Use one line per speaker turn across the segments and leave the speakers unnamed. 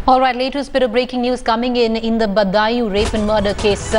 All right, latest bit of breaking news coming in the Badaयूं rape and murder case.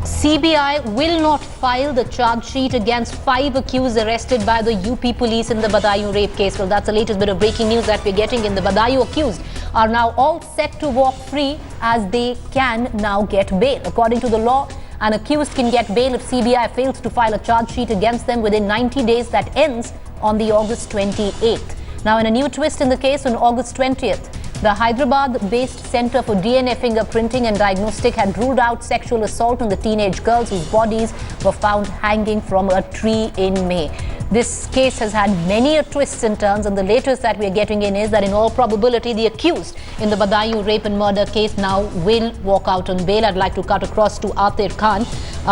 CBI will not file the charge sheet against 5 accused arrested by the UP police in the Badaयूं rape case. Well, that's the latest bit of breaking news that we're getting in the Badaयूं. Accused are now all set to walk free as they can now get bail. According to the law, an accused can get bail if CBI fails to file a charge sheet against them within 90 days that ends on the August 28th. Now, in a new twist in the case, on August 20th, the Hyderabad-based Center for DNA Fingerprinting and Diagnostic had ruled out sexual assault on the teenage girls whose bodies were found hanging from a tree in May. This case has had many twists and turns, and the latest that we are getting in is that in all probability the accused in the Badaयूं rape and murder case now will walk out on bail. I'd like to cut across to Atir Khan,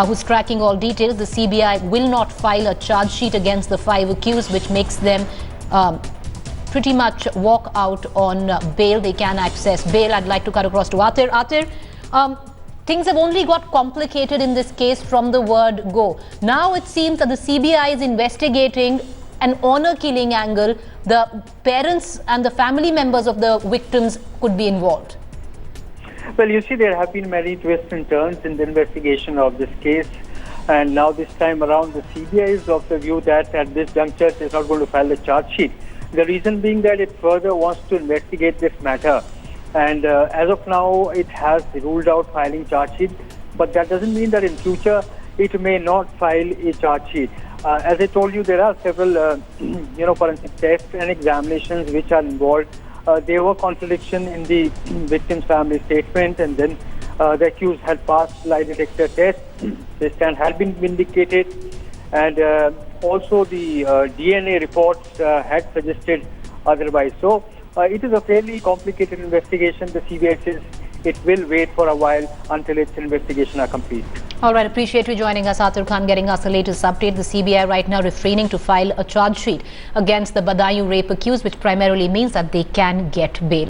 who's tracking all details. The CBI will not file a charge sheet against the 5 accused, which makes them pretty much walk out on bail. They can access bail. I'd like to cut across to Atir. Atir, things have only got complicated in this case from the word go. Now it seems that the CBI is investigating an honor killing angle. The parents and the family members of the victims could be involved.
Well, you see, there have been many twists and turns in the investigation of this case. And now this time around, the CBI is of the view that at this juncture it is not going to file a charge sheet. The reason being that it further wants to investigate this matter. And as of now, it has ruled out filing charge sheet. But that doesn't mean that in future it may not file a charge sheet. As I told you, there are several, forensic tests and examinations which are involved. There were contradiction in the victim's family statement, and then the accused had passed lie detector test. This stand had been vindicated. And also the DNA reports had suggested otherwise. So it is a fairly complicated investigation. The CBI says it will wait for a while until its investigation are complete.
All right, appreciate you joining us, Atir Khan, getting us the latest update. The CBI right now refraining to file a charge sheet against the Badaयूं rape accused, which primarily means that they can get bail.